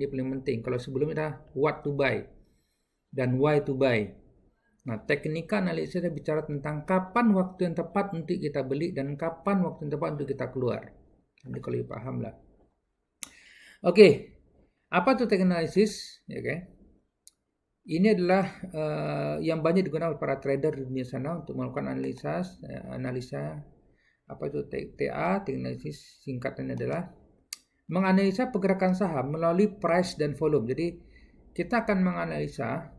paling penting. Kalau sebelumnya adalah what to buy dan why to buy. Nah, teknika analisis bicara tentang kapan waktu yang tepat untuk kita beli dan kapan waktu yang tepat untuk kita keluar. Jadi kalau paham lah. Oke, apa itu teknik analisis? Okay. Ini adalah yang banyak digunakan oleh para trader di dunia sana untuk melakukan analisa apa itu TA, teknik analisis singkatannya adalah menganalisa pergerakan saham melalui price dan volume. Jadi kita akan menganalisa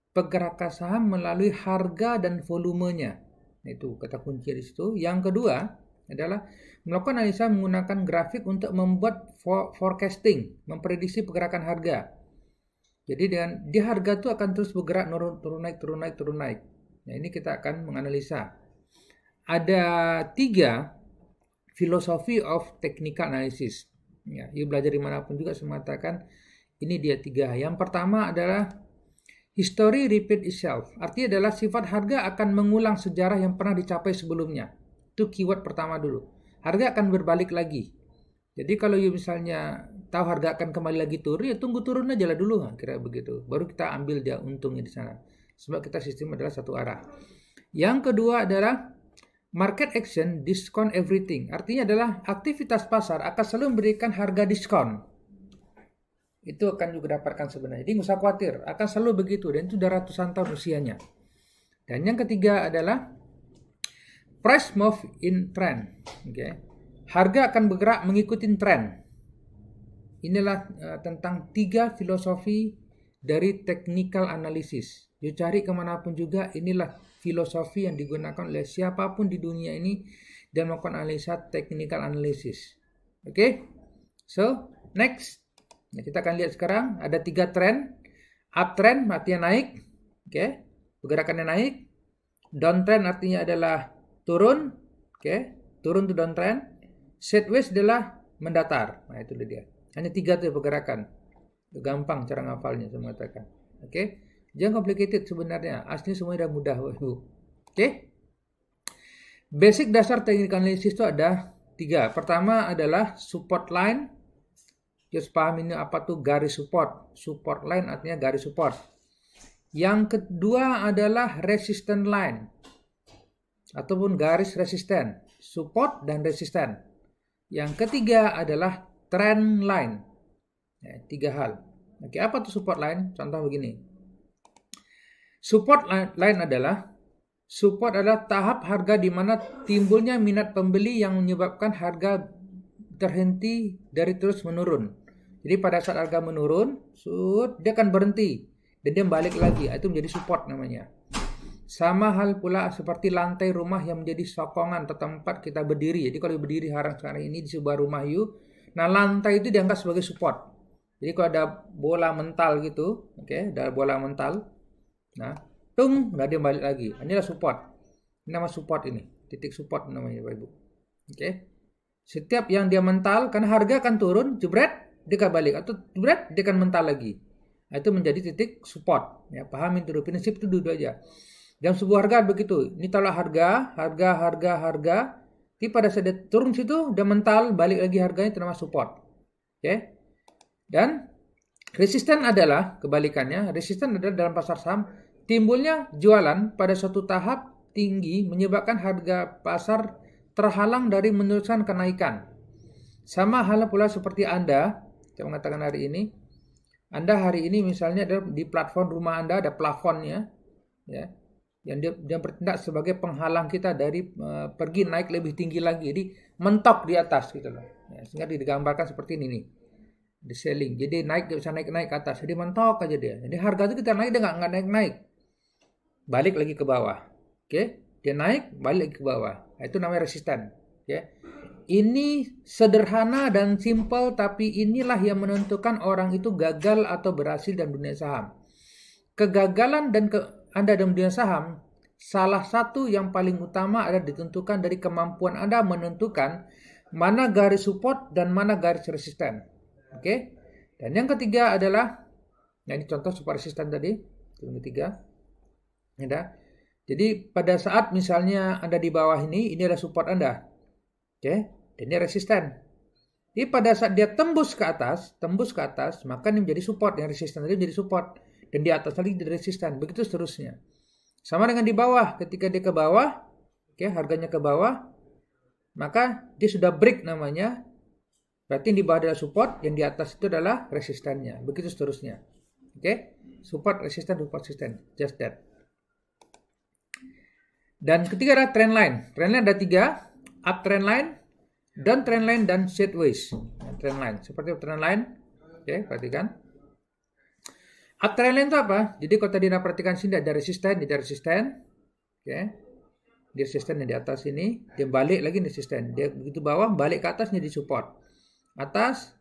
pergerakan saham melalui harga dan volumenya. Itu kata kunci di situ. Yang kedua adalah melakukan analisa menggunakan grafik untuk membuat forecasting, memprediksi pergerakan harga. Jadi di harga itu akan terus bergerak turun naik. Nah, ini kita akan menganalisa. Ada 3 philosophy of technical analysis. Ya, you belajar dimanapun juga saya mengatakan ini dia 3. Yang pertama adalah history repeat itself. Artinya adalah sifat harga akan mengulang sejarah yang pernah dicapai sebelumnya. Itu keyword pertama dulu. Harga akan berbalik lagi. Jadi kalau you misalnya tahu harga akan kembali lagi turun, ya tunggu turun aja lah dulu, kira begitu. Baru kita ambil dia untungnya di sana. Sebab kita sistem adalah satu arah. Yang kedua adalah market action discount everything. Artinya adalah aktivitas pasar akan selalu memberikan harga diskon. Itu akan juga dapatkan sebenarnya. Jadi nggak usah khawatir, akan selalu begitu dan itu sudah ratusan tahun usianya. Dan yang ketiga adalah price move in trend. Okay. Harga akan bergerak mengikuti tren. Inilah tentang 3 filosofi dari technical analysis. You cari kemanapun juga, inilah filosofi yang digunakan oleh siapapun di dunia ini dan melakukan analisa technical analysis. Oke? So, next. Nah, kita akan lihat sekarang ada 3 tren. Uptrend artinya naik. Oke? Pergerakannya naik. Downtrend artinya adalah turun. Oke? Turun to downtrend. Sideways adalah mendatar. Nah, itu dia. Hanya 3 tuh pergerakan. Itu gampang cara ngafalnya saya mengatakan. Oke? Jangan complicated sebenarnya. Asli semuanya udah mudah, Ibu. Oke? Basic dasar teknik analisis itu ada 3. Pertama adalah support line. Just paham ini apa tuh garis support. Support line artinya garis support. Yang kedua adalah resistance line. Ataupun garis resisten. Support dan resisten. Yang ketiga adalah trend line. Ya, 3 hal. Oke, apa tuh support line? Contoh begini. Support line adalah tahap harga di mana timbulnya minat pembeli yang menyebabkan harga terhenti dari terus menurun. Jadi pada saat harga menurun, dia akan berhenti dan dia balik lagi. Itu menjadi support namanya. Sama hal pula seperti lantai rumah yang menjadi sokongan atau tempat kita berdiri. Jadi kalau berdiri sekarang ini di sebuah rumah nah lantai itu dianggap sebagai support. Jadi kalau ada bola mental gitu, ada bola mental, nah, udah dia balik lagi. Inilah support. Ini nama support ini, titik support namanya Bapak Ibu. Setiap yang dia mental, karena harga akan turun, jebret, dia akan balik atau jebret, dia akan mental lagi. Nah, itu menjadi titik support. Ya, pahamin dulu prinsip itu dulu aja. Dalam sebuah harga begitu. Ini taruh harga. Tapi pada saat dia turun situ, dia mental, balik lagi harganya itu nama support. Oke. Dan resisten adalah kebalikannya. Resisten adalah dalam pasar saham timbulnya jualan pada suatu tahap tinggi menyebabkan harga pasar terhalang dari meneruskan kenaikan. Sama halnya pula seperti Anda, saya mengatakan hari ini. Anda hari ini misalnya ada di platform rumah Anda ada plafonnya, ya. Yang dia bertindak sebagai penghalang kita dari pergi naik lebih tinggi lagi. Jadi mentok di atas gitu loh. Ya, sehingga digambarkan seperti ini nih. Di selling. Jadi naik gak bisa naik ke atas. Jadi mentok aja dia. Jadi harga itu kita naik dia nggak naik. Balik lagi ke bawah. Oke? Dia naik, balik lagi ke bawah. Nah, itu namanya resisten. Oke? Ini sederhana dan simple, tapi inilah yang menentukan orang itu gagal atau berhasil dalam dunia saham. Kegagalan Anda dalam dunia saham, salah satu yang paling utama adalah ditentukan dari kemampuan Anda menentukan mana garis support dan mana garis resisten. Oke? Dan yang ketiga adalah, ini contoh support resisten tadi, yang ketiga. Ya, jadi pada saat misalnya Anda di bawah ini adalah support Anda. Oke? Dan ini resisten. Jadi pada saat dia tembus ke atas, maka ini menjadi support, yang resisten tadi menjadi support, dan di atas lagi jadi resisten, begitu seterusnya. Sama dengan di bawah, ketika dia ke bawah, oke, harganya ke bawah, maka dia sudah break namanya, berarti yang di bawah adalah support, yang di atas itu adalah resistannya, begitu seterusnya. Oke, support, resisten, just that. Dan ketiga adalah trend line. Trend line ada 3, up trend line, down trend line, dan sideways. Trend line, seperti trend line, oke, perhatikan. Up trend line itu apa? Jadi kalau tadi Anda perhatikan sini ada resisten, oke. Di resisten yang di atas ini, dia balik lagi resisten. Dia begitu bawah, balik ke atas jadi support. Atas,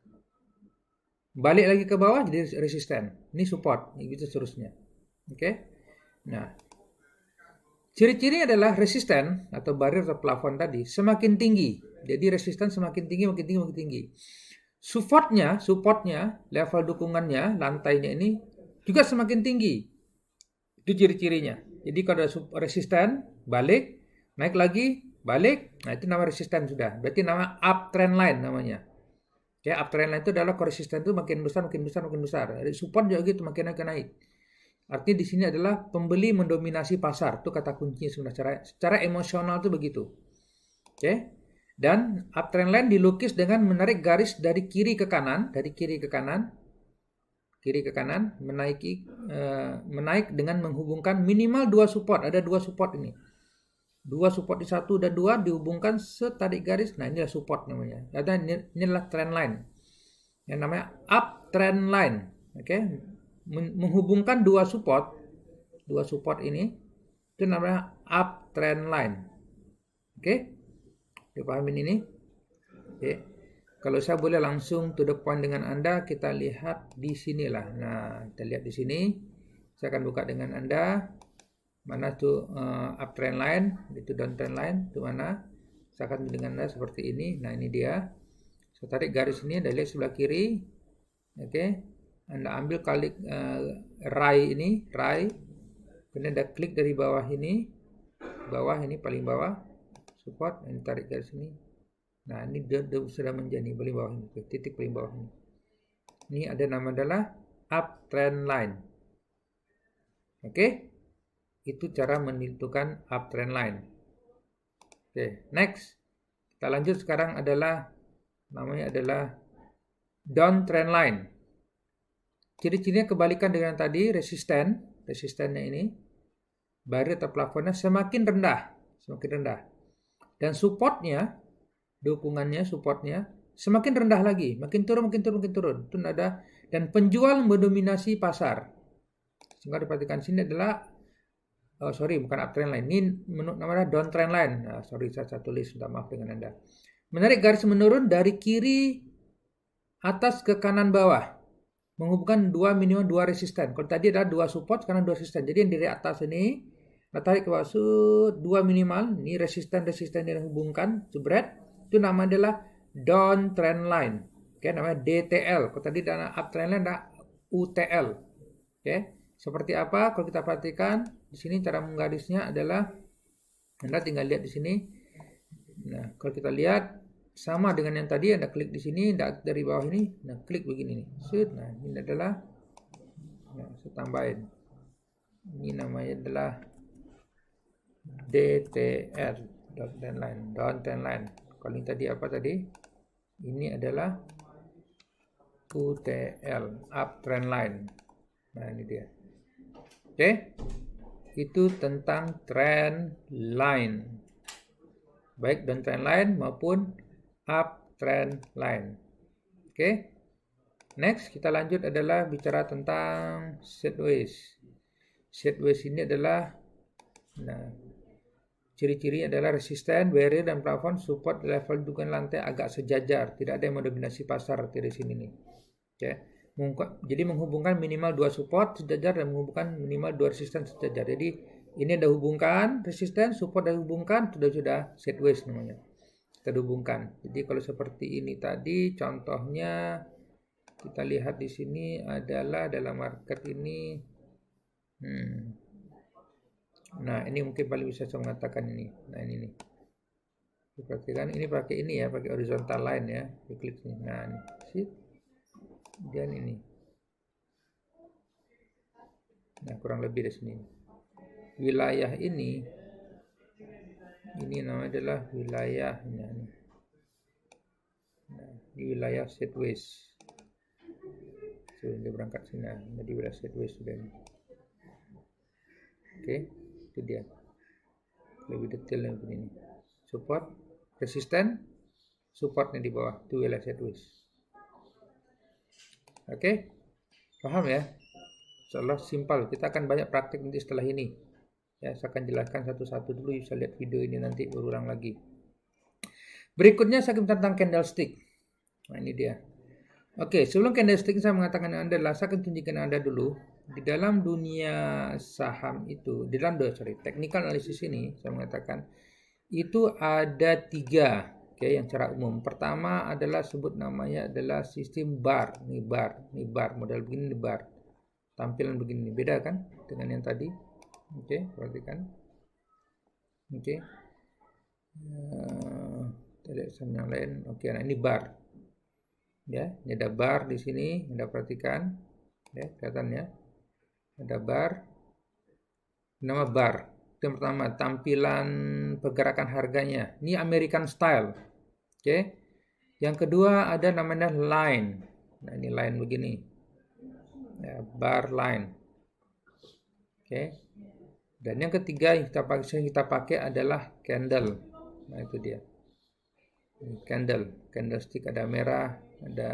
balik lagi ke bawah jadi resisten. Ini support, gitu seterusnya. Oke. Nah, ciri-ciri adalah resisten atau barrier atau plafon tadi semakin tinggi. Jadi resisten semakin tinggi, makin tinggi. Supportnya, level dukungannya, lantainya ini juga semakin tinggi. Itu ciri-cirinya. Jadi kalau ada resisten, balik, naik lagi, balik, nah itu nama resisten sudah. Berarti nama uptrend line namanya. Ya, uptrend line itu adalah kalau resisten itu makin besar. Jadi support juga gitu, makin naik. Artinya di sini adalah pembeli mendominasi pasar. Itu kata kuncinya sebenarnya. Secara emosional itu begitu. Oke. Dan uptrend line dilukis dengan menarik garis dari kiri ke kanan, menaik dengan menghubungkan minimal 2 support. Ada 2 support ini. 2 support di 1 dan 2 dihubungkan setarik garis. Nah, inilah support namanya. Ini adalah trend line. Yang namanya uptrend line. Oke. Menghubungkan 2 support ini itu namanya uptrend line. Oke. Dipahamin ini? Oke. Kalau saya boleh langsung to the point dengan Anda, kita lihat di sinilah. Nah, kita lihat di sini. Saya akan buka dengan Anda. Mana tuh uptrend line, itu downtrend line, itu mana? Saya akan dengan Anda seperti ini. Nah, ini dia. Saya tarik garis ini, Anda lihat sebelah kiri. Oke. Anda ambil klik ray. Kemudian Anda klik dari bawah ini paling bawah. Support, ini tarik garis ini. Nah, ini sudah menjadi paling bawah ini, titik paling bawah ini. Ini ada nama adalah uptrend line. Oke. Itu cara menentukan uptrend line. Oke, next. Kita lanjut sekarang namanya adalah downtrend line. Ciri-cirinya kebalikan dengan tadi, resistennya ini, barrier atau plafonnya semakin rendah. Dan supportnya, dukungannya, supportnya semakin rendah lagi, makin turun. Itu ada, dan penjual mendominasi pasar. Sehingga diperhatikan sini adalah bukan uptrend line. Ini namanya downtrend line. Nah, saya tulis, minta maaf dengan Anda. Menarik garis menurun dari kiri atas ke kanan bawah, menghubungkan minimal 2 resisten. Kalau tadi ada 2 support, sekarang 2 resisten. Jadi yang dari atas ini tarik ke bawah, 2 minimal, ini resisten yang hubungkan, jebret, itu nama adalah downtrend line. Oke, namanya DTL. Kalau tadi ada uptrend line, ada UTL. Oke, seperti apa? Kalau kita perhatikan di sini cara menggarisnya adalah Anda tinggal lihat di sini. Nah, kalau kita lihat sama dengan yang tadi, Anda klik di sini, dari bawah ini, nah klik begini nih. Nah, ini adalah, saya tambahin. Ini namanya adalah DTR, downtrend line. Kalau ini tadi apa tadi? Ini adalah UTL, uptrend line. Nah, ini dia. Oke. Itu tentang trend line. Baik downtrend line maupun uptrend line. Oke. Next, kita lanjut adalah bicara tentang sideways. Sideways ini adalah, ciri-ciri adalah resisten, barrier, dan plafon, support, level dukungan lantai agak sejajar. Tidak ada yang mendominasi pasar di sini nih. Oke. Jadi menghubungkan minimal 2 support sejajar dan menghubungkan minimal 2 resisten sejajar. Jadi ini ada hubungkan resisten, support ada hubungkan, sudah sideways namanya. Kita hubungkan. Jadi kalau seperti ini tadi, contohnya kita lihat di sini adalah dalam market ini. Nah, ini mungkin paling bisa saya mengatakan ini. Nah, ini nih. Perhatikan ini pakai ini ya, pakai horizontal line ya. Klik sini. Nah, ini. Sip. Dan ini. Nah, kurang lebih di sini. Wilayah ini namanya adalah wilayahnya. Nah, di wilayah southwest. Sudah dia berangkat sini. Nah, di wilayah southwest sudah ini. Oke, itu dia. Lebih detailnya begini. Support, resisten, supportnya di bawah. Itu wilayah southwest. Oke, paham ya? Insyaallah simpel. Kita akan banyak praktik nanti setelah ini. Ya, saya akan jelaskan satu-satu dulu. Bisa lihat video ini nanti berulang lagi. Berikutnya saya akan tentang candlestick. Nah, ini dia. Oke, sebelum candlestick saya mengatakan Anda adalah, saya akan tunjukkan Anda dulu. Di dalam dunia saham itu, di dalam technical analysis ini, saya mengatakan itu ada 3. Oke, yang secara umum. Pertama adalah sebut namanya adalah sistem bar. Ini bar, model begini ini bar. Tampilan begini, beda kan dengan yang tadi. Oke, perhatikan. Oke. Kita lihat yang lain. Oke, nah ini bar. Ya, ini ada bar di sini, Anda perhatikan. Ya, kelihatan ya. Ada bar. Nama bar. Itu yang pertama, tampilan pergerakan harganya. Ini American style. Oke. Yang kedua ada namanya line. Nah, ini line begini. Ya, bar line. Oke. Dan yang ketiga yang kita pakai adalah candle. Nah, itu dia. Candlestick ada merah, ada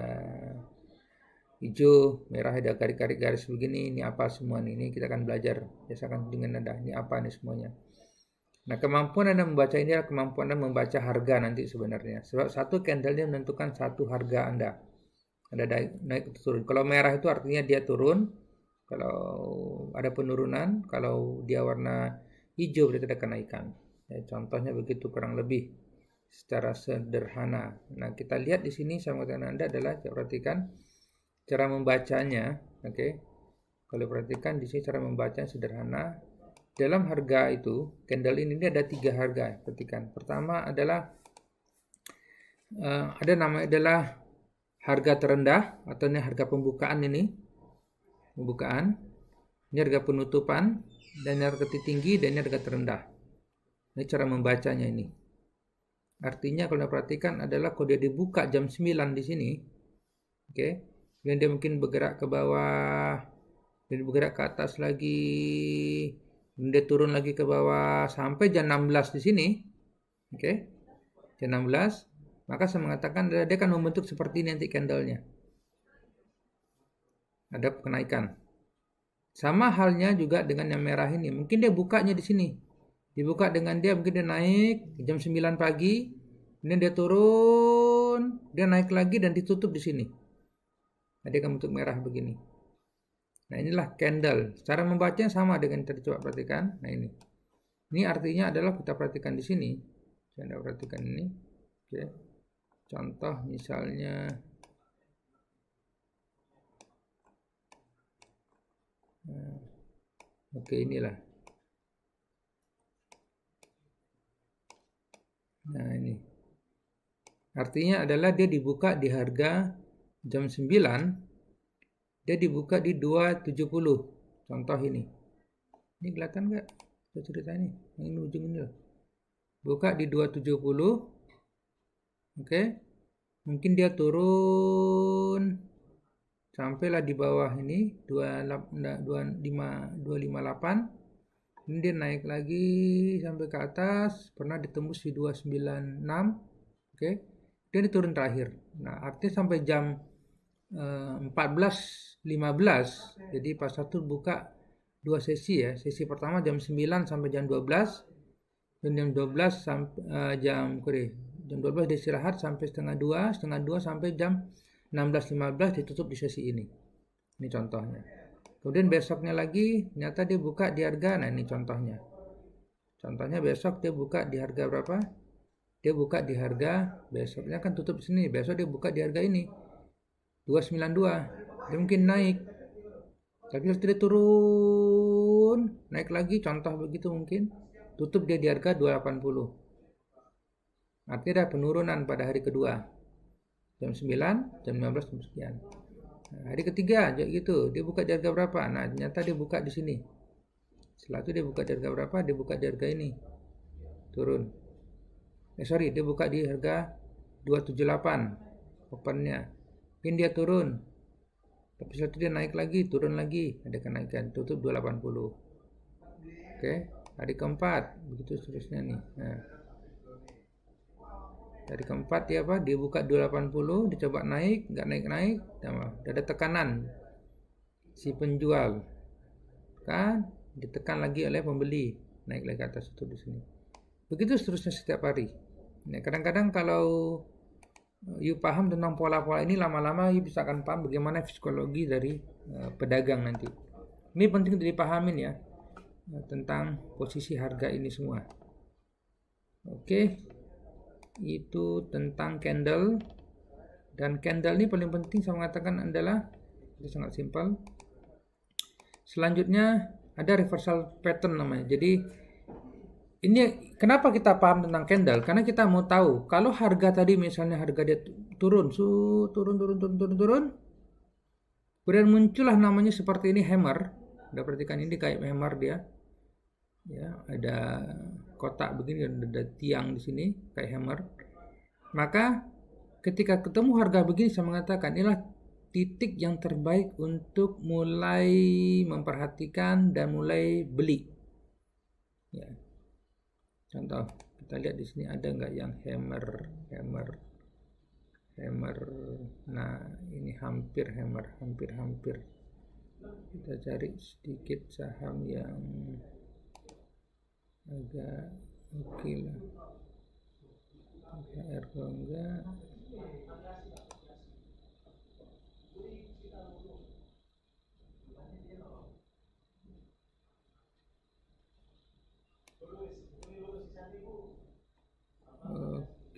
hijau, merah, ada garis-garis begini. Ini apa semua nih? Ini kita akan belajar. Biasakan dengan ada ini apa nih semuanya. Nah, kemampuan Anda membaca ini adalah kemampuan Anda membaca harga nanti sebenarnya. Sebab satu candle dia menentukan satu harga Anda. Ada naik atau turun. Kalau merah itu artinya dia turun. Kalau ada penurunan, kalau dia warna hijau berarti ada kenaikan. Ya, contohnya begitu kurang lebih secara sederhana. Nah, kita lihat di sini saya mengatakan Anda adalah perhatikan cara membacanya. Oke. Kalau perhatikan di sini cara membacanya sederhana. Dalam harga itu, candle ini ada 3 harga. Perhatikan. Pertama adalah ada namanya adalah harga terendah atau ini harga pembukaan ini. Pembukaan, ini harga penutupan, dan harga tertinggi, dan ini harga terendah. Ini cara membacanya ini. Artinya kalau perhatikan adalah kalau dia dibuka jam 9 di sini, oke, dan dia mungkin bergerak ke bawah, dan bergerak ke atas lagi, dan dia turun lagi ke bawah sampai jam 16 di sini, oke, jam 16, maka saya mengatakan dia akan membentuk seperti ini nanti candlenya. Ada kenaikan. Sama halnya juga dengan yang merah ini. Mungkin dia bukanya di sini. Dibuka dengan dia mungkin dia naik jam 9 pagi, kemudian dia turun, dia naik lagi dan ditutup di sini. Nah, dia akan bentuk merah begini. Nah, inilah candle. Cara membacanya sama dengan tadi, coba perhatikan. Nah, ini. Ini artinya adalah kita perhatikan di sini. Anda perhatikan ini. Oke. Contoh misalnya oke, inilah. Nah, ini. Artinya adalah dia dibuka di harga jam 9, dia dibuka di 270. Contoh ini. Ini kelihatan nggak? Saya cerita ini. Yang ini ujung ini loh. Buka di 270. Oke. Mungkin dia turun sampailah di bawah ini 258. Ini dia naik lagi sampai ke atas, pernah ditembus di 296. Oke. Dia turun terakhir. Nah, artinya sampai jam 14.15. Jadi pas satu buka 2 sesi ya. Sesi pertama jam 9 sampai jam 12. Dan jam 12 sampai jam 12 dia istirahat sampai setengah 2 sampai jam 16.15 ditutup di sesi ini. Ini contohnya. Kemudian besoknya lagi ternyata dia buka di harga, nah ini contohnya. Contohnya besok dia buka di harga berapa? Dia buka di harga, besoknya kan tutup di sini, besok dia buka di harga ini 292. Dia mungkin naik. Tapi kalau dia turun, naik lagi, contoh begitu mungkin. Tutup dia di harga 280. Artinya ada penurunan pada hari kedua. Jam 9, jam 15, jam sekian. Nah, hari ketiga juga gitu, dia buka di harga berapa? Nah, ternyata dia buka di sini. Setelah itu dia buka di harga berapa? Dia buka di harga ini. Turun. Dia buka di harga 278 opennya. Mungkin dia turun. Tapi setelah itu dia naik lagi, turun lagi. Ada kenaikan, tutup 280. Oke, hari keempat, begitu seterusnya nih. Nah, hari keempat dia apa? Dia buka 280, dicoba naik, nggak naik-naik, ada tekanan si penjual, kan? Ditekan lagi oleh pembeli, naik lagi ke atas itu di sini. Begitu seterusnya setiap hari. Nah, kadang-kadang kalau you paham tentang pola-pola ini, lama-lama you bisa akan paham bagaimana psikologi dari pedagang nanti. Ini penting untuk dipahamin ya, tentang posisi harga ini semua. Oke, itu tentang candle. Dan candle ini paling penting saya mengatakan adalah, itu sangat simpel. Selanjutnya ada reversal pattern namanya. Jadi ini kenapa kita paham tentang candle? Karena kita mau tahu kalau harga tadi misalnya harga dia turun, turun. Kemudian muncullah namanya seperti ini hammer. Udah perhatikan ini kayak hammer dia. Ya, ada kotak begini dan ada tiang di sini kayak hammer. Maka ketika ketemu harga begini saya mengatakan inilah titik yang terbaik untuk mulai memperhatikan dan mulai beli. Ya. Contoh, kita lihat di sini ada nggak yang hammer. Nah, ini hampir hammer, hampir. Kita cari sedikit saham yang agak oke lah. KR kalau enggak.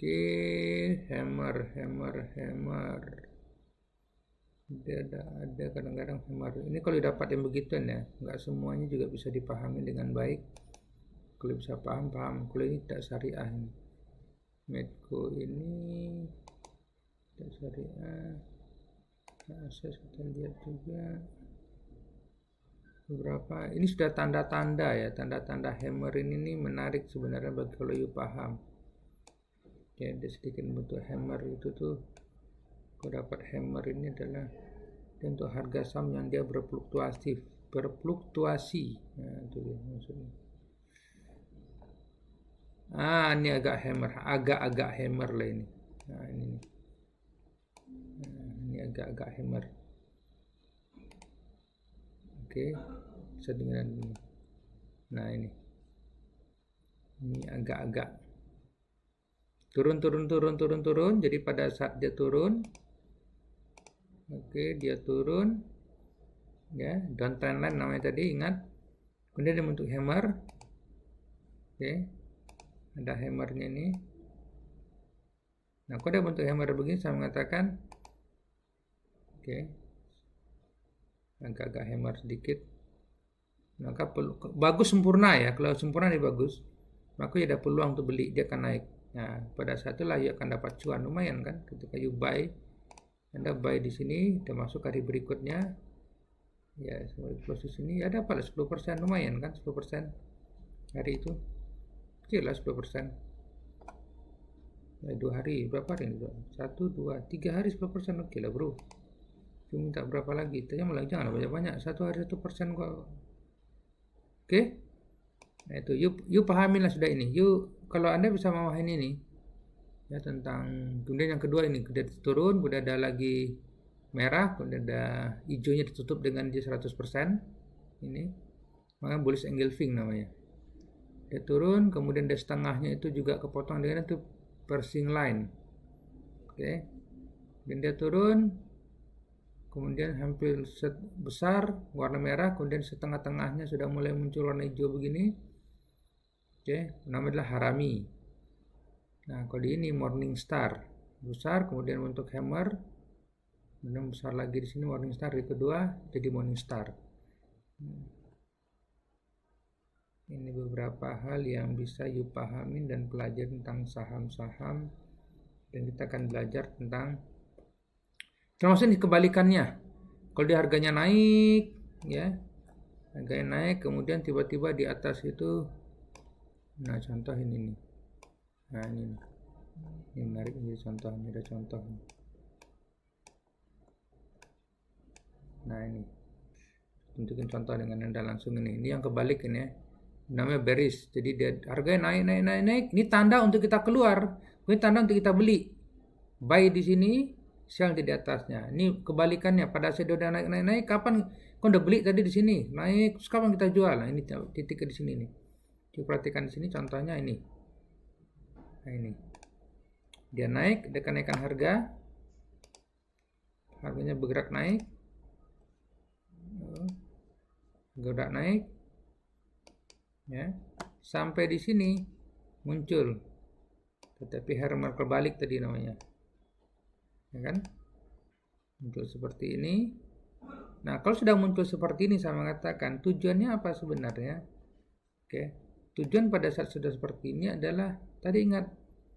Oke, hammer. Dia ada kadang-kadang hammer. Ini kalau dapat yang begituan ya, nggak semuanya juga bisa dipahami dengan baik. Kalau bisa paham. Kalau ini tidak syariah ini. Medco ini tidak syariah. Akses kita lihat juga beberapa. Ini sudah tanda-tanda ya, tanda-tanda hammer ini menarik sebenarnya bagi kalau you paham. Ya, ada sedikit bentuk hammer itu tuh. Kalau dapat hammer ini adalah untuk harga saham yang dia berfluktuasi. Nah, itu dia maksudnya. Ini agak hammer lah ini. Nah, ini agak hammer. Oke, bisa dengar ini. Nah, ini agak turun. Jadi pada saat dia turun, oke, dia turun, ya, down trend line namanya tadi, ingat. Kemudian dia bentuk hammer. Oke. Ada hammernya ini. Nah, kalau ada bentuk hammer begini, saya mengatakan oke, agak hammer sedikit. Maka bagus sempurna ya. Kalau sempurna ini bagus, maka ya ada peluang untuk beli, dia akan naik. Nah, pada saat itulah ya akan dapat cuan lumayan kan. Ketika you buy, Anda buy di sini, dan masuk hari berikutnya, ya close di sini, ya dapat 10%, lumayan kan, 10% hari itu. Oke lah 10%. Ya, 2 hari, berapa hari ini? 1, 2, 3 hari 10%, oke lah bro. You minta berapa lagi? Tanya malah jangan banyak-banyak, 1 hari 1% kok. Oke? Nah itu, you pahamin lah sudah ini. Kalau Anda bisa memahami ini, ya tentang, kemudian yang kedua ini, kemudian turun, kemudian ada lagi merah, kemudian ada hijaunya ditutup dengan dia 100%. Ini, maka bullish engulfing namanya. Dia turun, kemudian dia setengahnya itu juga kepotong dengan itu piercing line. Oke. Dan dia turun, kemudian hampir besar warna merah, kemudian setengah-tengahnya sudah mulai muncul warna hijau begini. Oke, namanya adalah harami. Nah, kalau ini morning star besar, kemudian untuk hammer, kemudian besar lagi di sini morning star di kedua jadi morning star. Ini beberapa hal yang bisa you pahamin dan pelajari tentang saham-saham, dan kita akan belajar tentang termasuk ini kebalikannya. Kalau dia harganya naik, ya, harganya naik, kemudian tiba-tiba di atas itu, nah contoh ini nih, nah ini menarik, ini contoh, ini ada contoh. Nah ini, tunjukin contoh dengan Anda langsung ini yang kebalik ini ya. Namanya bearish. Jadi dia harganya naik. Ini tanda untuk kita keluar. Ini tanda untuk kita beli. Buy di sini, sell di atasnya. Ini kebalikannya. Pada saat dia udah naik. Kapan kau udah beli tadi di sini? Naik. Terus kapan kita jual? Nah, ini titik di sini nih. Coba perhatikan di sini contohnya ini. Nah, ini. Dia naik, dia kenaikan harga. Harganya bergerak naik. Bergerak naik. Ya, sampai di sini muncul, tetapi hammer kebalik tadi namanya, ya kan? Muncul seperti ini. Nah, kalau sudah muncul seperti ini, saya mengatakan tujuannya apa sebenarnya? Oke, tujuan pada saat sudah seperti ini adalah tadi ingat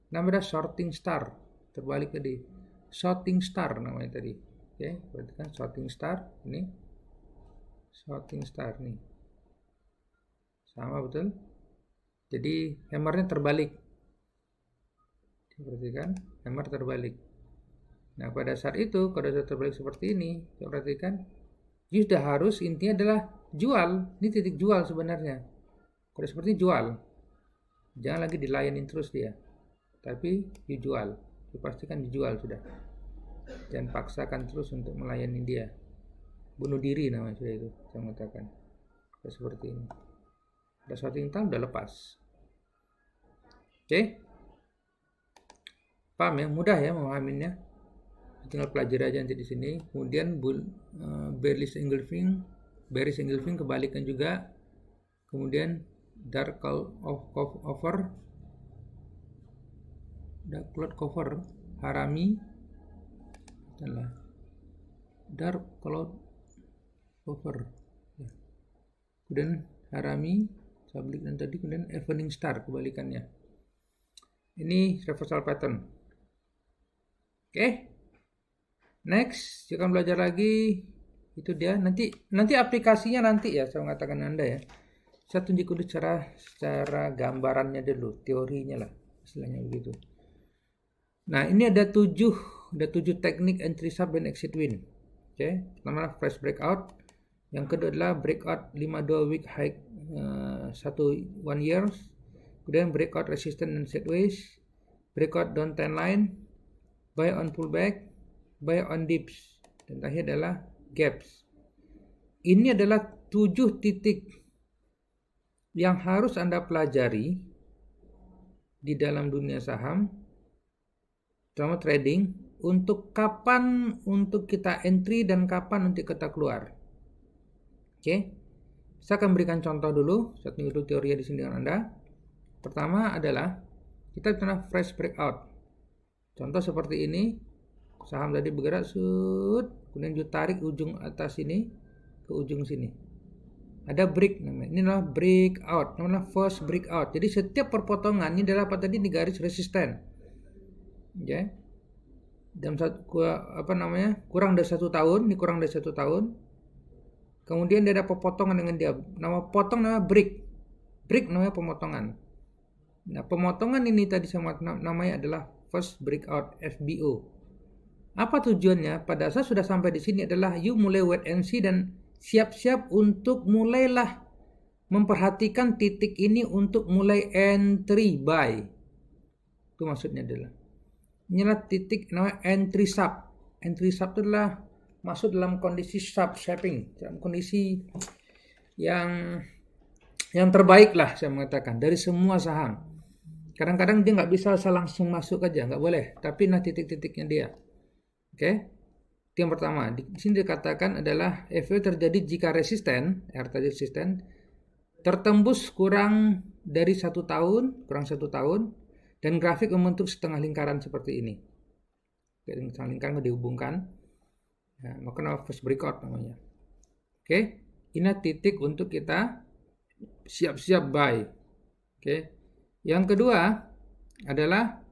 namanya shorting star, terbalik tadi, shorting star namanya tadi. Oke, berarti kan shorting star ini, shorting star nih. Sama betul. Jadi hammernya terbalik. Perhatikan, hammer terbalik. Nah, pada saat itu kalau sudah terbalik seperti ini, perhatikan, sudah harus intinya adalah jual. Ini titik jual sebenarnya. Kalau seperti ini jual. Jangan lagi dilayanin terus dia. Tapi dijual. Dipastikan dijual sudah. Jangan paksakan terus untuk melayani dia. Bunuh diri namanya sudah itu, saya mengatakan. Seperti ini. Ada suatu intan udah lepas. Oke. Paham ya? Mudah ya memahaminya. Tinggal pelajari aja nanti di sini. Kemudian bearish engulfing kebalikan juga. Kemudian dark cloud cover harami adalah dark cloud cover. Kemudian harami dan tadi, kemudian evening star kebalikannya. Ini reversal pattern. Oke. Next, kita akan belajar lagi. Itu dia. Nanti aplikasinya nanti ya, saya mengatakan Anda ya. Saya tunjuk dulu secara gambarannya dulu, teorinya lah, istilahnya begitu. Nah, ini ada 7 teknik entry sub dan exit win. Oke. Pertama fresh breakout. Yang kedua adalah breakout 52 week high 1 years. Kemudian breakout resistance dan sideways, breakout down trend line, buy on pullback, buy on dips, dan terakhir adalah gaps. Ini adalah 7 titik yang harus Anda pelajari di dalam dunia saham, terutama trading, untuk kapan untuk kita entry dan kapan untuk kita keluar. Oke, saya akan berikan contoh dulu. Saya tunjuk dulu teorinya di sini dengan Anda. Pertama adalah kita pernah fresh breakout. Contoh seperti ini, saham tadi bergerak, kemudian tarik ujung atas ini ke ujung sini. Ada break namanya. Ini adalah breakout, namanya first breakout. Jadi setiap perpotongan ini adalah apa tadi, di garis resisten. Ya. Dalam kurang dari 1 tahun, ini kurang dari 1 tahun. Kemudian dia ada pemotongan dengan dia. Nama potong namanya break. Break namanya pemotongan. Nah, pemotongan ini tadi sama namanya adalah first breakout, FBO. Apa tujuannya? Pada saat sudah sampai di sini adalah you mulai wait and see dan siap-siap untuk mulailah memperhatikan titik ini untuk mulai entry buy. Itu maksudnya adalah. Inilah titik namanya entry sub. Entry sub itu adalah masuk dalam kondisi sub shaping, dalam kondisi yang terbaik lah saya mengatakan dari semua saham. Kadang-kadang dia nggak bisa langsung masuk aja, nggak boleh. Tapi titik-titiknya dia. Oke, itu yang pertama. Di sini dikatakan adalah FO terjadi jika resisten, tertembus kurang dari 1 tahun, dan grafik membentuk setengah lingkaran seperti ini. Setengah lingkaran dihubungkan. Nah, maka nama first breakout namanya. Oke, ini titik untuk kita siap-siap buy. Oke. Yang kedua adalah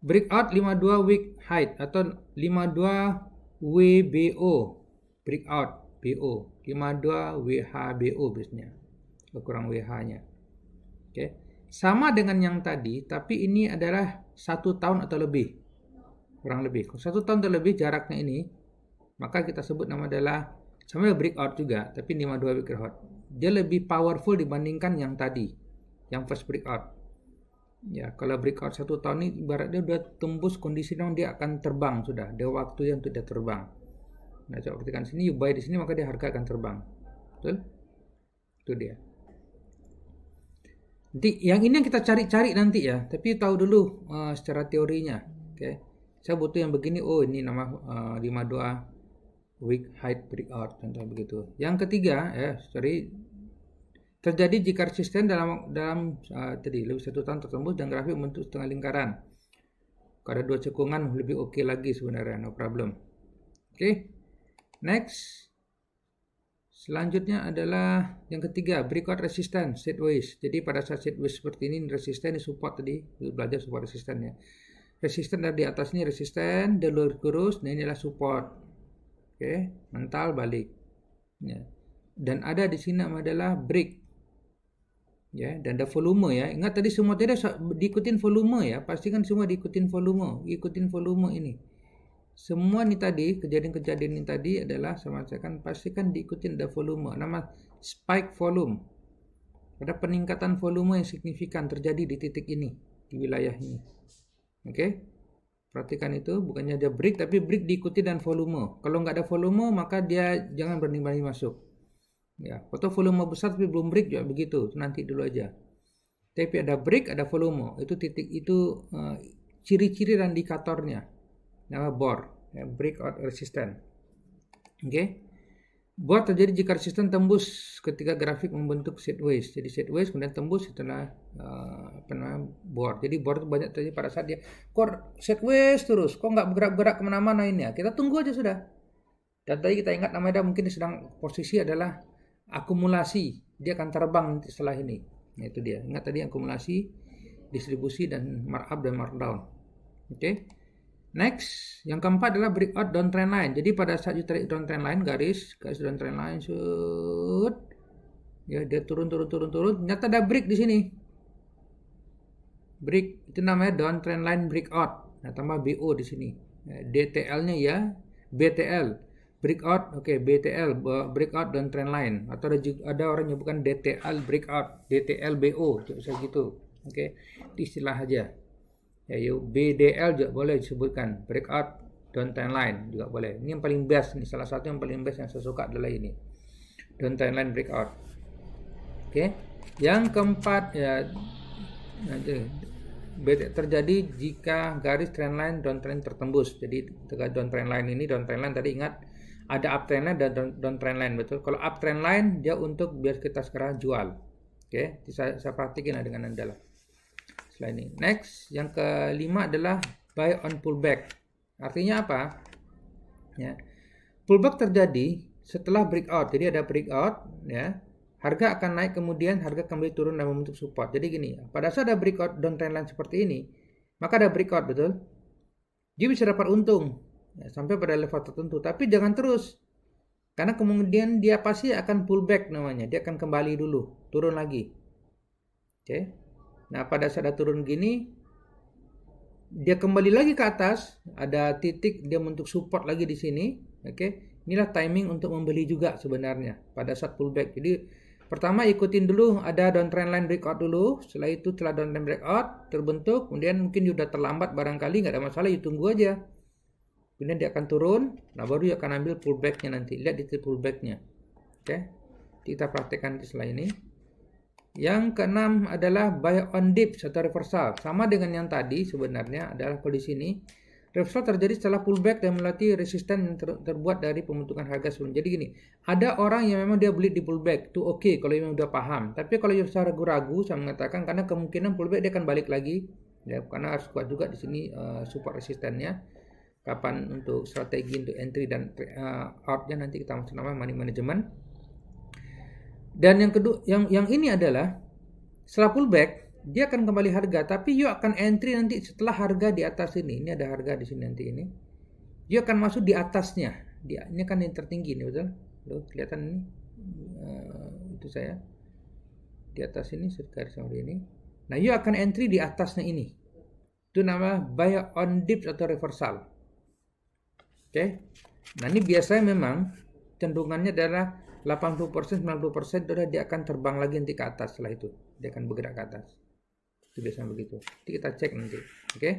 breakout 52 week high atau 52 WBO. Breakout BO 52 WHBO biasanya. Kurang WH-nya. Oke. Sama dengan yang tadi, tapi ini adalah 1 tahun atau lebih. Kurang lebih. Kalau 1 tahun atau lebih jaraknya ini, maka kita sebut nama adalah sama breakout juga, tapi 52 week breakout. Dia lebih powerful dibandingkan yang tadi, yang first breakout. Ya, kalau breakout 1 tahun ini ibarat dia udah tembus kondisi dong, dia akan terbang sudah. Dia waktunya untuk dia terbang. Nah, coba perhatikan sini, you buy di sini maka dia harga akan terbang. Betul? Itu dia. Nanti yang ini yang kita cari-cari nanti ya, tapi tahu dulu secara teorinya. Oke. Saya butuh yang begini. Oh, ini nama 52 week high breakout, contoh begitu. Yang ketiga terjadi jika resisten dalam tadi lebih 1 tahun tertembus dan grafik membentuk setengah lingkaran. Kalau ada 2 cekungan lebih oke lagi sebenarnya, no problem. Oke. Next. Selanjutnya adalah yang ketiga, breakout resistance sideways. Jadi pada saat sideways seperti ini, resisten ini support tadi, belajar support resisten ya. Resisten dari atas ini resisten, dia lurus, nah inilah support. Oke, mental balik. Ya. Dan ada di sini adalah break. Ya, dan ada volume ya. Ingat tadi semua tadi diikutin volume ya. Pastikan semua diikutin volume, ikutin volume ini. Semua ini tadi, kejadian-kejadian ini tadi adalah sama saya kan pastikan diikutin ada volume. Nama spike volume. Ada peningkatan volume yang signifikan terjadi di titik ini, di wilayah ini. Oke. Perhatikan itu, bukannya ada break, tapi break diikuti dan volume. Kalau nggak ada volume, maka dia jangan berani-berani masuk. Ya, foto volume besar tapi belum break juga begitu, nanti dulu aja. Tapi ada break, ada volume. Itu titik itu ciri-ciri dan indikatornya. Nama BOR, ya, breakout resistance. Oke. BOR terjadi jika resisten tembus ketika grafik membentuk sideways. Jadi sideways kemudian tembus setelah BOR. Jadi BOR itu banyak terjadi pada saat dia kok sideways terus, kok nggak bergerak-gerak kemana-mana ini ya. Kita tunggu aja sudah. Dan tadi kita ingat namanya mungkin sedang posisi adalah akumulasi. Dia akan terbang nanti setelah ini. Nah, itu dia. Ingat tadi akumulasi, distribusi dan markup dan markdown. Oke. Next, yang keempat adalah breakout downtrend line. Jadi pada saat you tarik downtrend line, garis downtrend line, shoot, ya dia turun. Ternyata ada break di sini. Break itu namanya downtrend line breakout. Nah, tambah BO di sini. DTL-nya ya, BTL. Breakout, oke, BTL, breakout downtrend line. Atau ada orang nyebutkan DTL breakout, DTL BO, bisa gitu. Oke, itu istilah aja. Ya, BDL juga boleh disebutkan, breakout downtrend line juga boleh. Ini yang paling best, ini salah satu yang paling best yang saya suka adalah ini, downtrend line breakout. Oke, yang keempat ya, terjadi jika garis trendline downtrend tertembus. Jadi downtrend line ini, downtrend line tadi ingat ada uptrend line dan downtrend line, betul. Kalau uptrend line dia untuk biar kita sekarang jual. Oke, saya praktikin dengan Anda lah. Setelah ini. Next, yang kelima adalah buy on pullback. Artinya apa? Ya. Pullback terjadi setelah breakout. Jadi ada breakout, ya. Harga akan naik kemudian harga kembali turun dan membentuk support. Jadi gini, pada saat ada breakout downtrend line seperti ini, maka ada breakout, betul? Dia bisa dapat untung ya, sampai pada level tertentu, tapi jangan terus. Karena kemudian dia pasti akan pullback namanya. Dia akan kembali dulu, turun lagi. Oke. Nah, pada saat ada turun gini, dia kembali lagi ke atas, ada titik dia membentuk support lagi di sini. Oke. Inilah timing untuk membeli juga sebenarnya pada saat pullback. Jadi pertama ikutin dulu ada downtrend line breakout dulu. Setelah itu setelah downtrend breakout terbentuk, kemudian mungkin sudah terlambat barangkali, nggak ada masalah, you tunggu aja. Kemudian dia akan turun, nah baru dia akan ambil pullbacknya nanti. Lihat di pullbacknya. Oke, kita praktekkan setelah ini. Yang keenam adalah buy on dips atau reversal. Sama dengan yang tadi sebenarnya adalah kalau di sini reversal terjadi setelah pullback dan melatih resisten yang terbuat dari pembentukan harga sebelum. Jadi gini, ada orang yang memang dia beli di pullback, itu oke kalau memang udah paham. Tapi kalau yang secara ragu-ragu, saya mengatakan karena kemungkinan pullback dia akan balik lagi, ya karena harus kuat juga di sini support resistennya. Kapan untuk strategi untuk entry dan outnya nanti kita masuk nama money management. Dan yang kedua, yang ini adalah setelah pullback dia akan kembali harga, tapi you akan entry nanti setelah harga di atas ini. Ini ada harga di sini nanti ini. You akan masuk di atasnya. Ini kan yang tertinggi nih, betul? Loh, kelihatan ini. Itu saya di atas ini garis seperti ini. Nah, you akan entry di atasnya ini. Itu nama buy on dips atau reversal. Oke. Nah, ini biasanya memang cenderungannya adalah 80%, 90% udah dia akan terbang lagi nanti ke atas setelah itu. Dia akan bergerak ke atas. Itu biasanya begitu. Jadi kita cek nanti. Oke.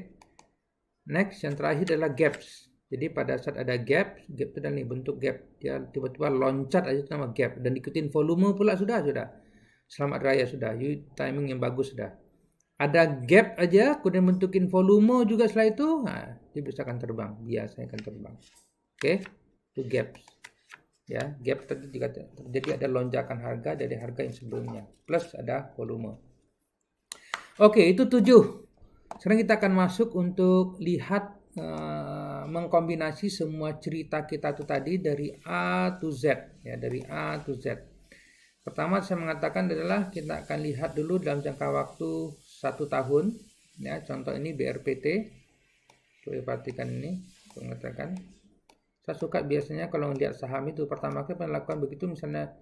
Next, yang terakhir adalah gaps. Jadi pada saat ada gap itu adalah nih bentuk gap. Dia tiba-tiba loncat aja itu nama gap. Dan ikutin volume pula sudah. Selamat raya sudah. You timing yang bagus sudah. Ada gap aja, kemudian bentukin volume juga setelah itu, nah, dia bisa akan terbang. Biasanya akan terbang. Oke. Itu gaps. Ya, gap tadi jika terjadi ada lonjakan harga dari harga yang sebelumnya plus ada volume. Oke, itu 7. Sekarang kita akan masuk untuk lihat mengkombinasi semua cerita kita itu tadi dari A to Z ya, dari A to Z. Pertama saya mengatakan adalah kita akan lihat dulu dalam jangka waktu 1 tahun ya, contoh ini BRPT. Coba perhatikan ini, saya mengatakan saya suka biasanya kalau melihat saham itu pertama kali melakukan begitu, misalnya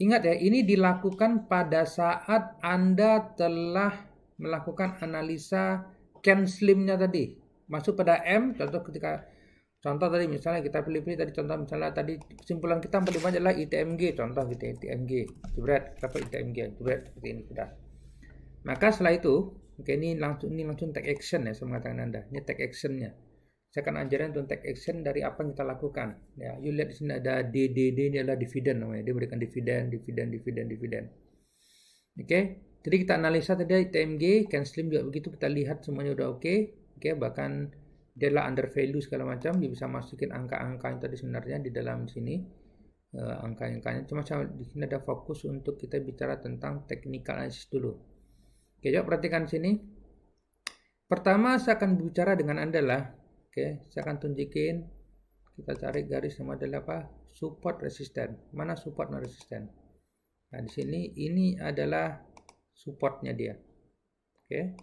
ingat ya, ini dilakukan pada saat Anda telah melakukan analisa CAN-SLIM-nya tadi. Masuk pada M, contoh tadi misalnya kita pilih-pilih tadi contoh misalnya tadi kesimpulan kita yang paling banyak adalah ITMG, contoh gitu ya, ITMG. Jebret, dapat ITMG, jebret seperti ini sudah. Maka setelah itu, oke, ini langsung take action ya, saya mengatakan Anda. Ini take action-nya. Saya akan ajarin untuk take action dari apa yang kita lakukan. Ya, you lihat di sini ada DDD, ini adalah dividen namanya. Dia berikan dividen. Oke, jadi kita analisa tadi TMG, CAN-SLIM juga begitu, kita lihat semuanya udah oke. Oke, bahkan dia adalah under value segala macam. Dia bisa masukin angka-angka yang tadi sebenarnya di dalam sini. Angka-angkanya. Cuma di sini ada fokus untuk kita bicara tentang technical analysis dulu. Oke, coba perhatikan sini. Pertama saya akan bicara dengan Anda lah. Oke, saya akan tunjukin, kita cari garis sama adalah apa? Support resisten. Mana support dan resisten? Nah, di sini ini adalah supportnya dia. Oke.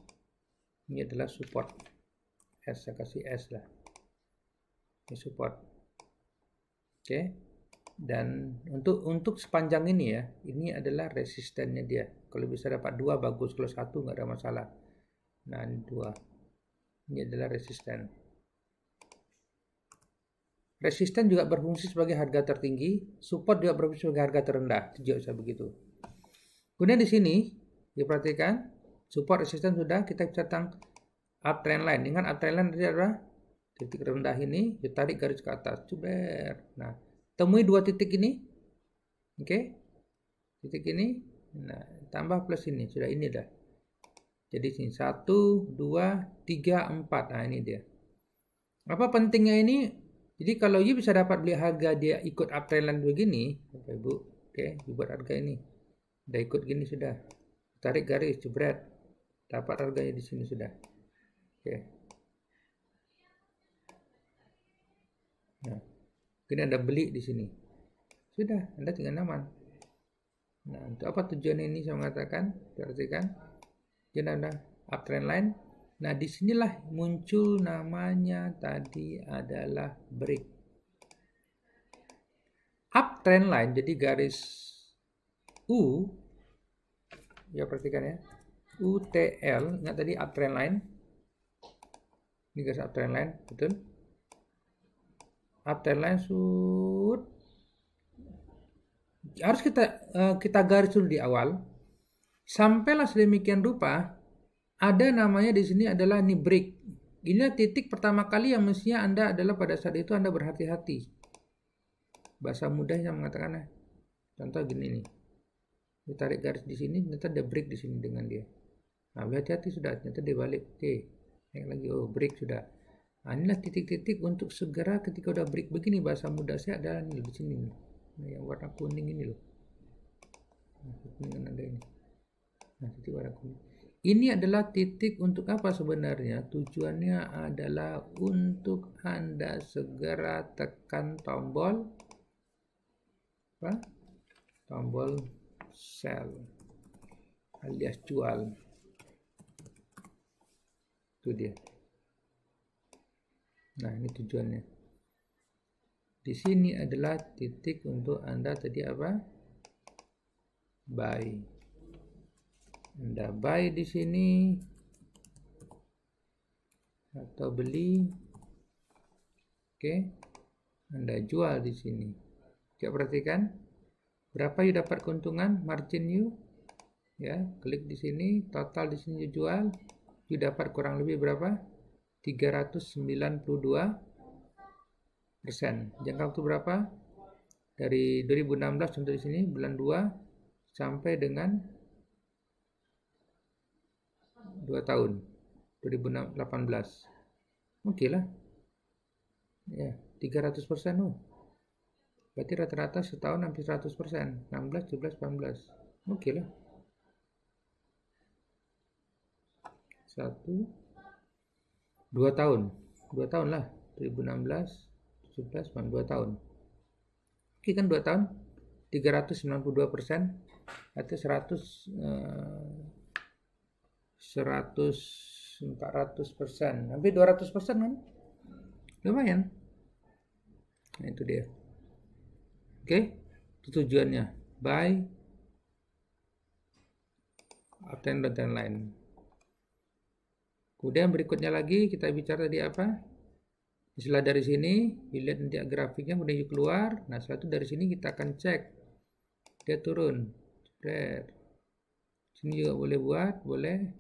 Ini adalah support. S, saya kasih S lah. Ini support. Oke. Dan untuk sepanjang ini ya, ini adalah resistennya dia. Kalau bisa dapat 2 bagus, kalau 1 nggak ada masalah. Nah, ini 2. Ini adalah resisten. Resisten juga berfungsi sebagai harga tertinggi, support juga berfungsi sebagai harga terendah. Juga bisa begitu. Kemudian di sini diperhatikan support resisten sudah, kita bicara tentang uptrend line. Ingat uptrend line tadi adalah titik rendah ini, ditarik garis ke atas. Cuber. Nah, temui 2 titik ini. Oke. Titik ini. Nah, tambah plus ini, sudah ini dah. Jadi sini 1, 2, 3, 4. Nah, ini dia. Apa pentingnya ini? Jadi kalau you bisa dapat beli harga dia ikut uptrend line begini, Bapak Ibu, oke, dibuat harga ini. Udah ikut gini sudah. Tarik garis, jebret. Dapat harganya di sini sudah. Oke. Nah, ini Anda beli di sini. Sudah, Anda tinggal aman. Nah, untuk apa tujuan ini saya mengatakan? Perhatikan. Jadi Anda uptrend line. Nah, disinilah muncul namanya tadi adalah break. Uptrend line, jadi garis U, ya perhatikan ya, UTL, ingat tadi uptrend line. Ini garis uptrend line, betul? Uptrend line, harus kita garis dulu di awal. Sampailah sedemikian rupa, ada namanya di sini adalah ini break. Inilah titik pertama kali yang mestinya Anda adalah pada saat itu Anda berhati-hati. Bahasa mudahnya mengatakan, contoh gini nih. Ditarik garis di sini, ternyata ada break di sini dengan dia. Nah, hati-hati sudah, ternyata dia balik. Oke, naik lagi, oh break sudah. Nah, inilah titik-titik untuk segera ketika udah break begini, bahasa mudah saya adalah ini di sini. Nah, yang warna kuning ini loh. Nah, kuning ada ini. Nah, titik warna kuning. Ini adalah titik untuk apa sebenarnya? Tujuannya adalah untuk Anda segera tekan tombol apa? Tombol sell alias jual. Itu dia. Nah, ini tujuannya. Di sini adalah titik untuk Anda tadi apa? Buy. Anda buy di sini atau beli. Oke. Anda jual di sini. Coba perhatikan berapa you dapat keuntungan, margin you. Ya, klik di sini, total di sini you jual. You dapat kurang lebih berapa? 392%. Jangka waktu berapa? Dari 2016 contoh di sini bulan 2 sampai dengan 2 tahun 2018. Oke lah. Ya, 300%. Berarti rata-rata setahun hampir 100%. 16, 17, 18. Oke lah. 2 tahun. 2 tahun lah. 2016, 17, 2 tahun. Oke kan 2 tahun. 392%. Artinya 400%. Hampir 200% kan? Lumayan. Nah, itu dia. Oke. Itu tujuannya. Buy. Obtain dan lain. Kemudian berikutnya lagi kita bicara tadi apa? Setelah dari sini, dilihat nanti grafiknya, kemudian keluar. Nah, setelah itu dari sini kita akan cek. Dia turun. Sini juga boleh buat, boleh.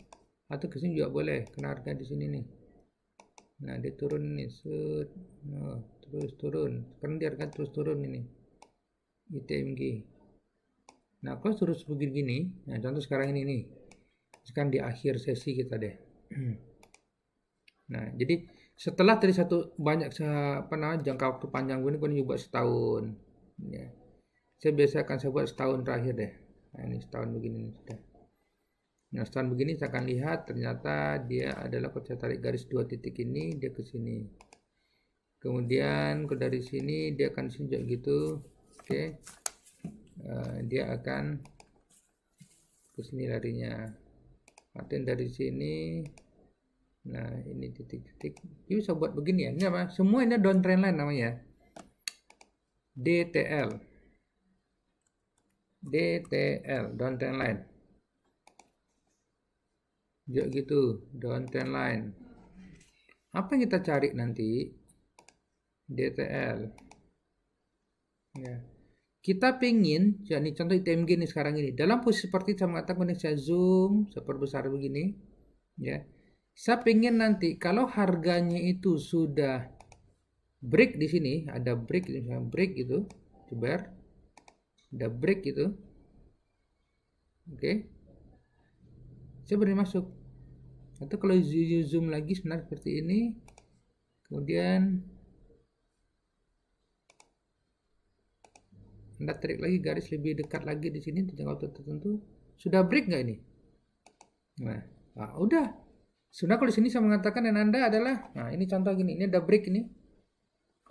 Atau ke sini juga boleh, kena harga di sini nih. Nah, dia turun nih. Terus turun. Sekarang dia harga terus turun ini. ITMG. Nah, kalau terus begini, nah contoh sekarang ini nih. Sekarang di akhir sesi kita deh. Nah, jadi setelah tadi satu banyak jangka waktu panjang ini kan buat setahun. Ya. Saya biasa akan saya buat setahun terakhir deh. Nah, ini setahun begini sudah. Nah, setahun begini saya akan lihat ternyata dia adalah kalau saya tarik garis 2 titik ini dia ke sini. Kemudian ke dari sini dia akan sini gitu. Oke. Dia akan ke sini larinya. Artinya dari sini. Nah, ini titik-titik. Ini bisa buat begini ya. Ini apa? Semua ini down trend line namanya. DTL. Down trend line. Juga gitu, down trend line. Apa yang kita cari nanti? DTL. Ya. Kita pingin, ya ini contoh ITMG nih sekarang ini. Dalam posisi seperti saya mengatakan, saya zoom seperbesar begini. Ya. Saya pengen nanti kalau harganya itu sudah break di sini, ada break, misalnya break gitu, coba ada break gitu, oke, saya beri masuk. Atau kalau zoom lagi sebenarnya seperti ini, kemudian Anda tarik lagi garis lebih dekat lagi di sini di jangka waktu tertentu, sudah break nggak ini? Nah, udah. Sebenarnya kalau di sini saya mengatakan dan Anda adalah, nah ini contoh gini, ini ada break ini,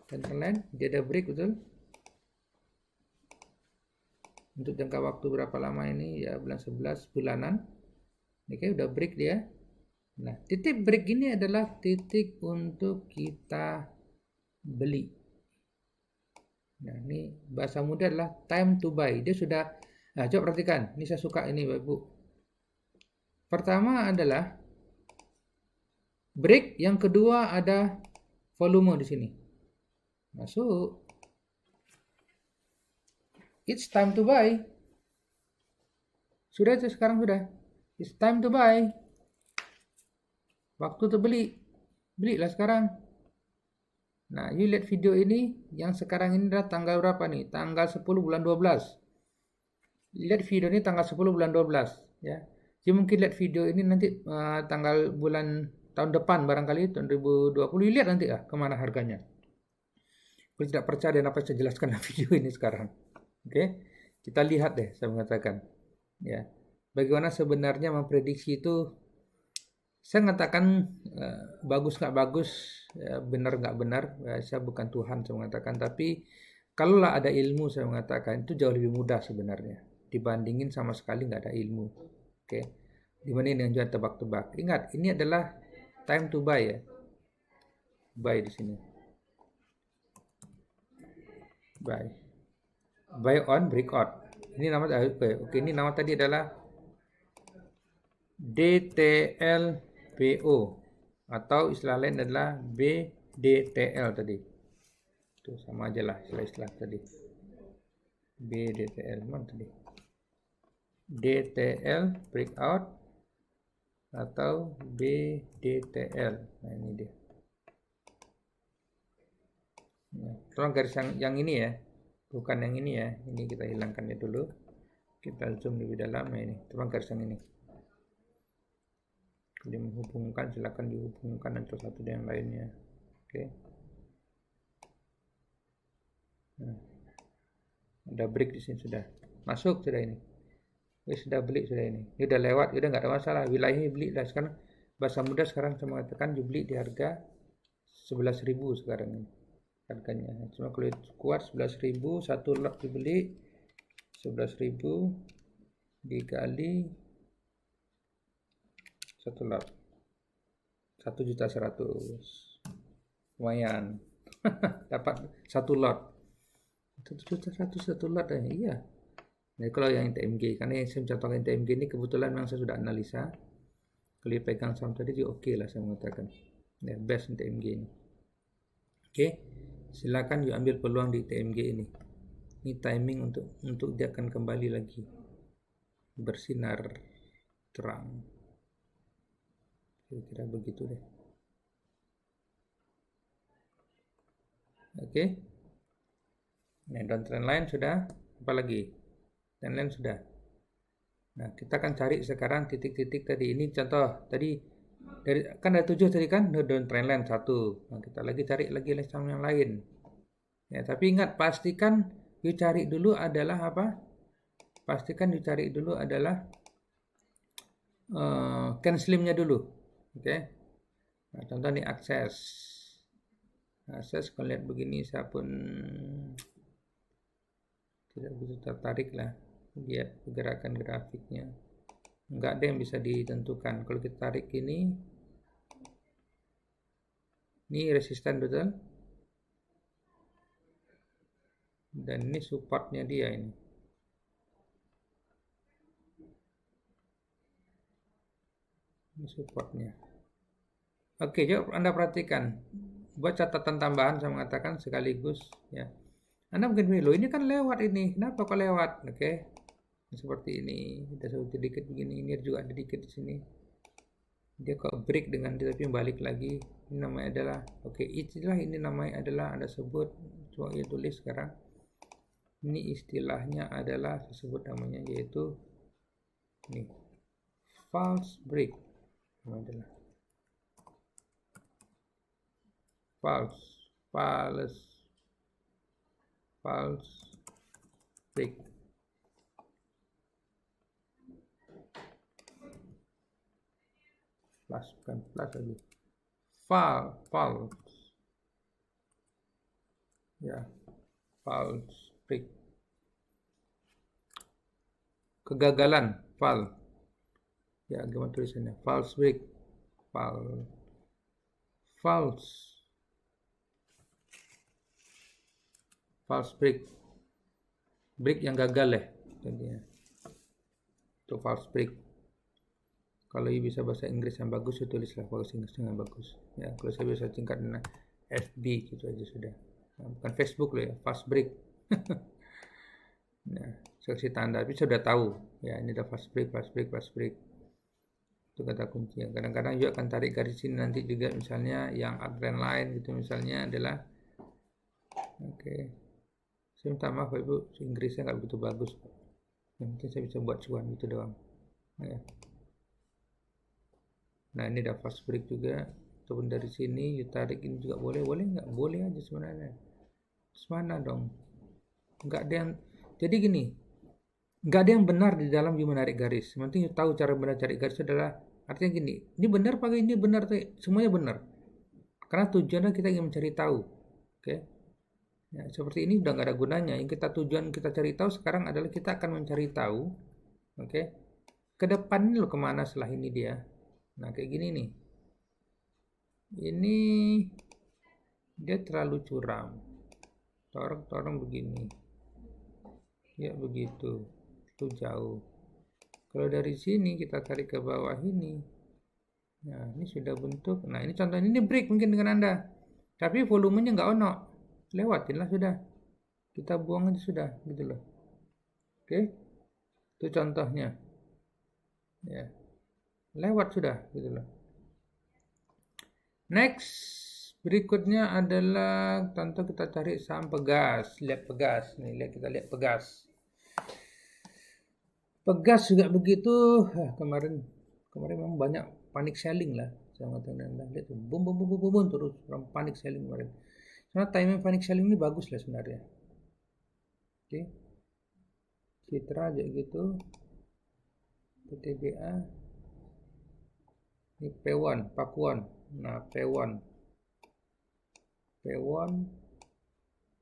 dan lain, dia ada break betul. Untuk jangka waktu berapa lama ini? Ya bulan 11 bulanan. Oke, udah break dia. Nah, titik break ini adalah titik untuk kita beli. Nah, ini bahasa mudah adalah time to buy. Dia sudah, nah coba perhatikan, ini saya suka ini Bapak Ibu. Pertama adalah break, yang kedua ada volume di sini. Masuk. It's time to buy. Sudah itu sekarang sudah. It's time to buy. Waktu untuk beli. Belilah sekarang. Nah, you lihat video ini yang sekarang ini adalah tanggal berapa nih? Tanggal 10 bulan 12. Lihat video ini tanggal 10 bulan 12 ya. Jadi mungkin lihat video ini nanti tanggal bulan tahun depan barangkali tahun 2020, lihat nanti kemana harganya. Kalau tidak percaya dengan apa yang saya jelaskan dalam video ini sekarang. Oke, kita lihat deh, saya mengatakan ya, bagaimana sebenarnya memprediksi itu. Saya mengatakan bagus nggak bagus, benar nggak benar, saya bukan Tuhan saya mengatakan, tapi kalaulah ada ilmu saya mengatakan itu jauh lebih mudah sebenarnya dibandingin sama sekali nggak ada ilmu. Oke, dibanding dengan jual tebak-tebak. Ingat, ini adalah time to buy ya. Buy di sini. Buy on breakout. Ini nama oke, ini nama tadi adalah DTLBO atau istilah lain adalah BDTL tadi. Itu sama aja lah istilah tadi. BDTL mana tadi? DTL breakout atau BDTL. Nah, ini dia. Nah, tolong garis yang ini ya, bukan yang ini ya. Ini kita hilangkannya dulu. Kita zoom lebih dalam. Nah, ini tolong garis yang ini. Kalau menghubungkan, silakan dihubungkan antara satu dengan lainnya. Oke. Nah, ada break di sini sudah. Masuk sudah ini. Sudah beli sudah ini. Ini udah lewat, udah nggak ada masalah. Wilayahnya beli lah sekarang. Bahasa muda sekarang saya mengatakan dibeli di harga 11.000 sekarang ini. Harganya. Cuma kalau kuat 11.000, satu lot dibeli 11.000 dikali satu lot 1.100.000, lumayan. Dapat satu lot 1.100.000 satu lot ya. Iya. Nah, kalau yang TMG, karena yang saya mencontohkan TMG ini kebetulan memang saya sudah analisa. Kalau pegang saham tadi juga oke lah saya mengatakan. Ya, best untuk TMG ini. Oke, silakan you ambil peluang di TMG ini. Ini timing untuk dia akan kembali lagi bersinar terang. Kira-kira begitu deh. Oke. Nah, dan trend line sudah. Apa lagi? Trend line sudah. Nah, kita akan cari sekarang titik-titik tadi. Ini contoh tadi dari kan ada 7 tadi kan, down trend line 1. Nah, kita lagi cari lagi saham yang lain. Ya, tapi ingat pastikan you cari dulu adalah apa? Pastikan you cari dulu adalah cancelimnya dulu. Oke. Nah, contoh nih akses. Akses kalau lihat begini saya pun tidak begitu tertarik lah lihat pergerakan grafiknya. Enggak ada yang bisa ditentukan. Kalau kita tarik ini resisten betul. Dan ini supportnya dia ini. Ini supportnya. Oke, coba Anda perhatikan. Buat catatan tambahan saya mengatakan sekaligus ya. Anda mungkin loh ini kan lewat ini. Kenapa kok lewat? Oke. Seperti ini. Kita sedikit begini. Ini juga ada dikit di sini. Dia kok break dengan dia tapi balik lagi. Ini namanya adalah istilah ini namanya adalah Anda sebut coba ya tulis sekarang. Ini istilahnya adalah disebut namanya yaitu ini false break. Namanya adalah false break. Plus bukan plus lagi. False. Ya, false break. Kegagalan, false. Ya, gimana tulisannya? False break. False break. Break yang gagal ya. Itu false break. Kalau bisa bahasa Inggris yang bagus, tulislah bahasa Inggris yang bagus. Ya, kalau saya bisa singkat dengan FB gitu aja sudah. Nah, bukan Facebook loh ya, fast break. Nah, seksi tanda, tapi saya sudah tahu. Ya, ini ada fast break. Itu kata kunci. Kadang-kadang juga akan tarik garis sini nanti juga misalnya yang uptrend lain gitu misalnya adalah saya minta maaf Ibu, Inggrisnya nggak begitu bagus. Mungkin saya bisa buat cuan gitu doang. Ya. Nah, ini ada fast break juga. Ataupun dari sini you tarik ini juga boleh nggak? Boleh aja sebenarnya. Semana dong. Nggak ada yang. Jadi gini, nggak ada yang benar di dalam you menarik garis. Yang penting you tahu cara benar cari garis adalah artinya gini. Ini benar pakai ini benar, semuanya benar. Karena tujuannya kita ingin mencari tahu. Oke. Ya, seperti ini udah nggak ada gunanya. Yang tujuan kita cari tahu sekarang adalah kita akan mencari tahu, oke, ke depan ini loh kemana setelah ini dia. Nah kayak gini nih. Ini dia terlalu curam. Torong begini. Ya begitu. Itu jauh. Kalau dari sini kita tarik ke bawah ini. Nah ini sudah bentuk. Nah ini contohnya ini break mungkin dengan Anda. Tapi volumenya nggak ono. Lewatinlah sudah. Kita buang aja sudah gitu loh. Oke. Itu contohnya. Ya. Lewat sudah gitu loh. Next, berikutnya adalah contoh kita cari saham Pegas. Lihat Pegas. Nih, kita lihat Pegas. Pegas juga begitu. Kemarin memang banyak panic selling lah. Saya mengatakan lihat tuh, boom terus orang panic selling kemarin. Karena timing panic selling ini bagus lah sebenarnya. Oke. Citra aja gitu. PTBA. Ini P1, Pakuan. Nah, P1.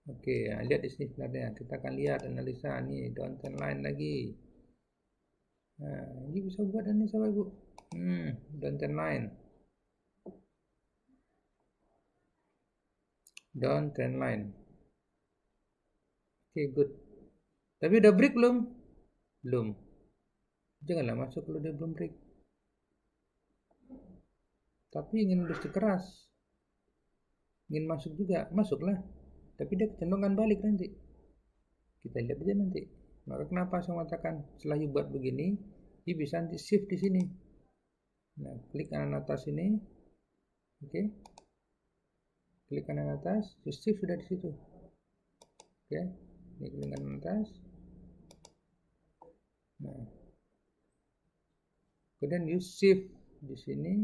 Oke, nah, lihat di sini sebenarnya. Kita akan lihat analisa nih, downtrend line lagi. Nah, ini bisa buat ini sahabat ibu. Downtrend line. Downtrend line. Oke, good. Tapi udah break belum? Belum. Janganlah masuk kalau dia belum break. Tapi ingin bersikeras. Ingin masuk juga, masuklah. Tapi dia kecenderungan balik nanti. Kita lihat aja nanti. Maka kenapa saya mengatakan setelah you buat begini, you bisa nanti shift di sini. Nah, klik kanan atas ini. Oke. Klik kanan atas, you shift sudah di situ. Oke. Ini klik kanan atas. Nah. Kemudian you shift di sini.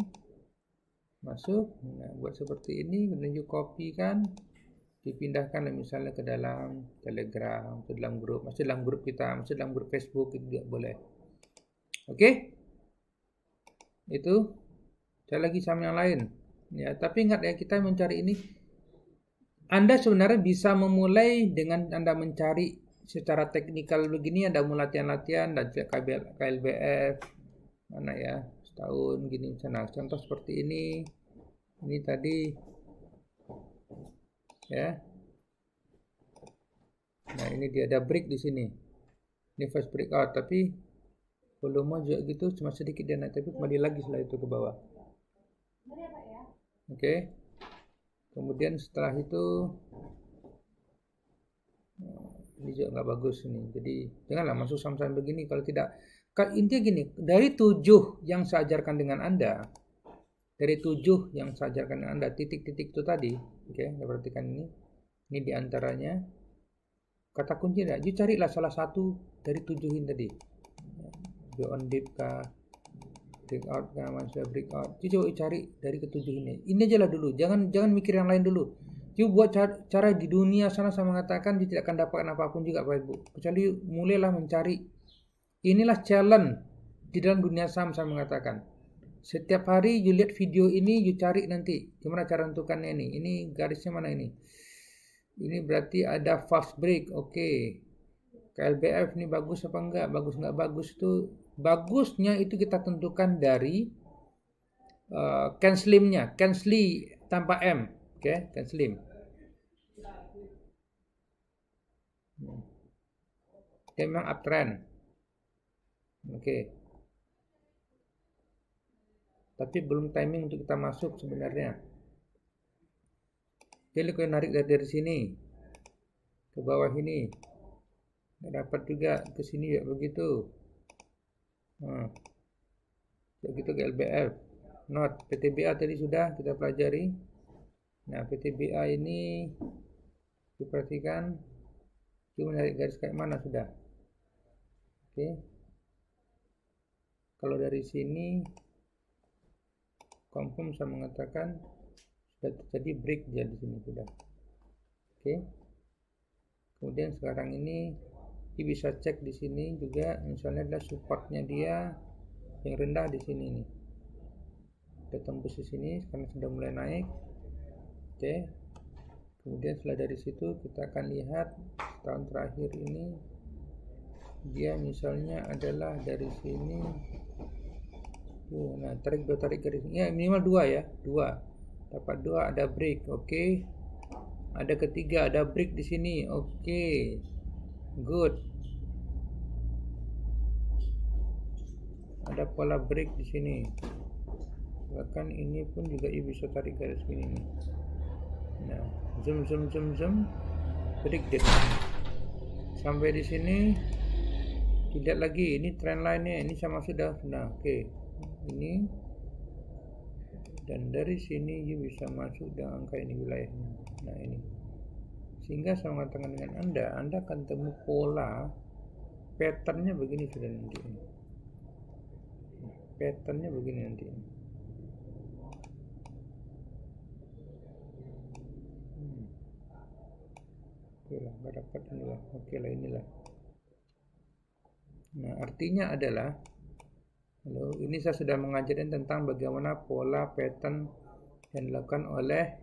Masuk. Nah, buat seperti ini, kemudian you copy kan. Dipindahkan misalnya ke dalam Telegram, ke dalam grup, masih dalam grup kita, masih dalam grup Facebook itu juga boleh. Oke? Itu saya lagi sama yang lain. Ya, tapi ingat ya kita mencari ini. Anda sebenarnya bisa memulai dengan Anda mencari secara teknikal begini, Anda mulai latihan-latihan dan KLBF mana ya, setahun gini misalnya. Contoh seperti ini. Ini tadi ya. Nah, ini dia ada break di sini. Ini first breakout, tapi volume juga gitu cuma sedikit dia naik, tapi kembali lagi setelah itu ke bawah. Oke. Kemudian setelah itu ini juga nggak bagus ini. Jadi janganlah masuk saham-saham begini kalau tidak. Intinya gini, dari 7 yang saya ajarkan dengan Anda, dari 7 yang saya ajarkan dengan Anda, titik-titik itu tadi, oke, perhatikan ini diantaranya. Kata kunci enggak, you carilah salah satu dari 7 ini tadi. Beyond deep kah, breakout kah, masih breakout. You coba cari dari ke-7 ini. Ini aja lah dulu, jangan mikir yang lain dulu. You buat cara di dunia sana saya mengatakan you tidak akan dapatkan apapun juga Bapak Ibu. Kecuali mulailah mencari. Inilah challenge di dalam dunia saham saya mengatakan. Setiap hari you lihat video ini, you cari nanti gimana cara tentukannya ini. Ini garisnya mana ini? Ini berarti ada fast break. Oke. KLBF ini bagus apa enggak? Bagus enggak bagus itu. Bagusnya itu kita tentukan dari CAN-SLIM-nya. CAN-SLI tanpa M. Oke, CAN-SLIM. Dia memang uptrend. Oke. Tapi belum timing untuk kita masuk sebenarnya. Jadi kalau narik dari sini ke bawah ini, dapat juga ke sini ya begitu. Begitu ke LBF. Not PTBA tadi sudah kita pelajari. Nah PTBA ini diperhatikan, kita menarik garis kayak mana sudah. Oke. Kalau dari sini confirm saya mengatakan sudah terjadi break dia di sini sudah. Oke. Kemudian sekarang ini kita bisa cek di sini juga misalnya adalah supportnya dia yang rendah di sini nih. Kita tembus di sini karena sudah mulai naik. Oke. Kemudian setelah dari situ kita akan lihat tahun terakhir ini dia misalnya adalah dari sini. Nah, tarik garis. Ya, minimal 2 ya. 2. Dapat 2 ada break. Oke. Ada ketiga ada break di sini. Oke. Good. Ada pola break di sini. Bahkan ini pun juga ibu bisa tarik garis gini nih. Nah, zoom. Break dia. Sampai di sini. Lihat lagi, ini trend line-nya, ini sama sudah. Oke. Ini dan dari sini you bisa masuk dengan angka ini wilayahnya. Nah, ini. Sehingga saya mengatakan dengan Anda akan temu pola patternnya begini sudah nanti. Patternnya begini nanti. Oke lah, nggak dapat inilah. Oke lah, inilah. Nah, artinya adalah ini saya sudah mengajarkan tentang bagaimana pola pattern yang dilakukan oleh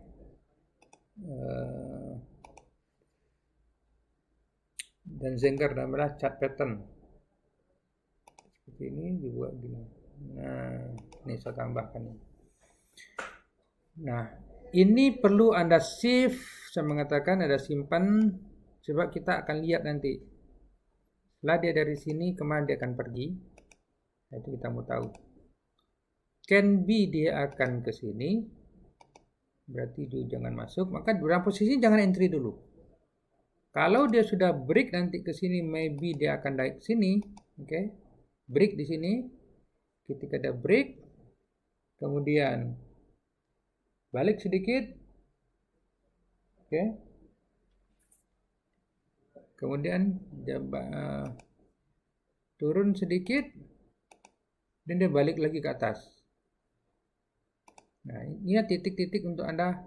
dan Zenger dalam chart pattern. Seperti ini juga gini. Nah, ini saya tambahkan. Nah, ini perlu Anda save, saya mengatakan Anda simpan, sebab kita akan lihat nanti. Setelah dia dari sini, kemana dia akan pergi? Nah, itu kita mau tahu. Can be dia akan ke sini, berarti dia jangan masuk, maka dalam posisi jangan entry dulu. Kalau dia sudah break nanti ke sini, maybe dia akan naik ke sini, oke? Break di sini, ketika ada break, kemudian balik sedikit, oke? Kemudian dia turun sedikit, dan dia balik lagi ke atas. Nah, ini titik-titik untuk Anda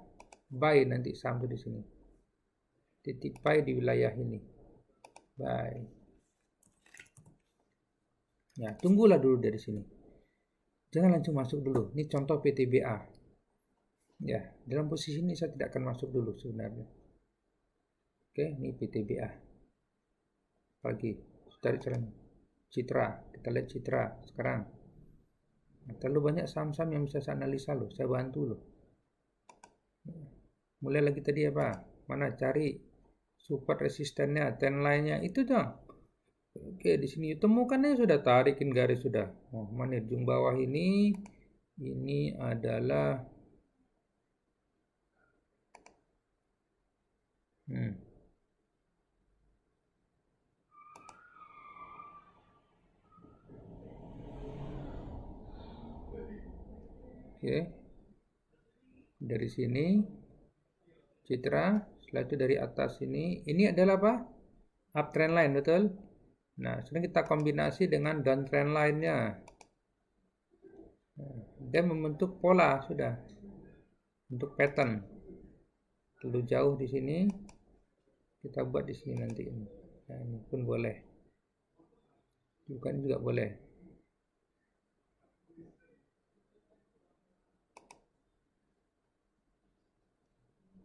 buy nanti saham di sini. Titik buy di wilayah ini. Buy. Ya, tunggulah dulu dari sini. Jangan langsung masuk dulu. Ini contoh PTBA. Ya, dalam posisi ini saya tidak akan masuk dulu sebenarnya. Oke, ini PTBA. Pagi, tarik jalan. Citra, kita lihat Citra sekarang. Terlalu banyak saham-saham yang bisa saya analisa loh, saya bantu loh. Mulai lagi tadi apa? Mana cari support resistennya, trend line-nya itu dong. Oke, di sini temukannya sudah, tarikin garis sudah. Oh, mana ujung bawah ini adalah Oke. Dari sini Citra, setelah itu dari atas ini adalah apa? Uptrend line, betul? Nah, sekarang kita kombinasi dengan downtrend line-nya. Dia membentuk pola sudah. Untuk pattern. Terlalu jauh di sini. Kita buat di sini nanti ini. Nah, ini pun boleh. Bukan juga boleh.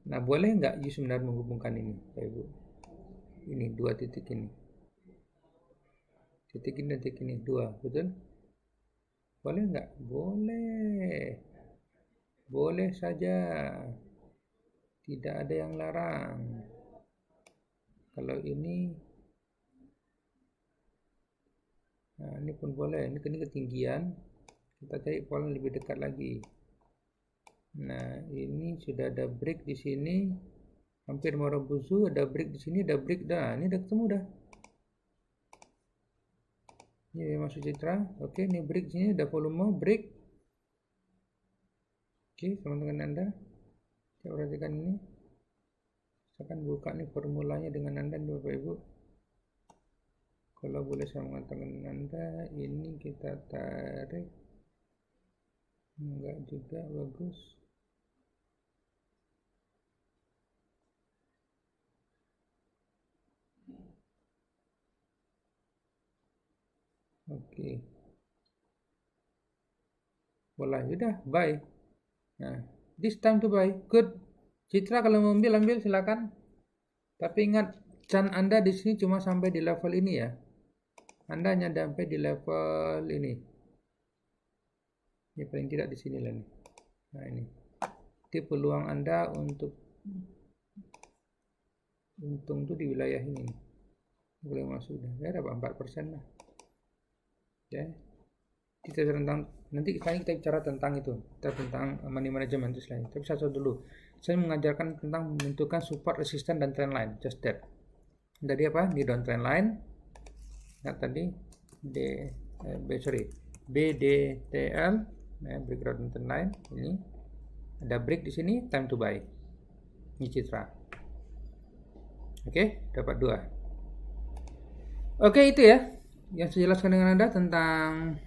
Nah, boleh nggak you sebenarnya menghubungkan ini, Pak Ibu? Ini dua titik ini. Titik ini, dua, betul? Boleh nggak? Boleh. Boleh saja. Tidak ada yang larang. Kalau ini, nah ini pun boleh. Ini ketinggian. Kita cari pola lebih dekat lagi. Nah, ini sudah ada break di sini. Hampir mau rebusu, ada break di sini, ada break dah. Ini udah ketemu dah. Ini masuk Citra. Oke, ini break sini, ada volume break. Oke, sama dengan Anda. Saya perhatikan ini. Saya akan buka nih formulanya dengan Anda, Bapak Ibu. Kalau boleh saya mengatakan Anda, ini kita tarik. Enggak juga bagus. Oke. Boleh, sudah buy. Nah, this time to buy. Good. Citra kalau mau ambil silakan. Tapi ingat, chance Anda di sini cuma sampai di level ini ya. Anda hanya sampai di level ini. Ini paling tidak di sini lah nih. Nah ini. Jadi peluang Anda untuk untung tuh di wilayah ini. Boleh masuk dah. Ya dapat 4% lah. Ya. Kita tentang nanti kita bicara tentang itu. Kita tentang money management itu lain. Tapi satu dulu. Saya mengajarkan tentang menentukan support, resistance dan trend line. Just that. Jadi apa? Di downtrend line. Nah tadi BDTL, breakdown downtrend line. Ini ada break di sini, time to buy. Ini Citra. Oke, dapat 2. Oke, itu ya yang saya jelaskan dengan Anda tentang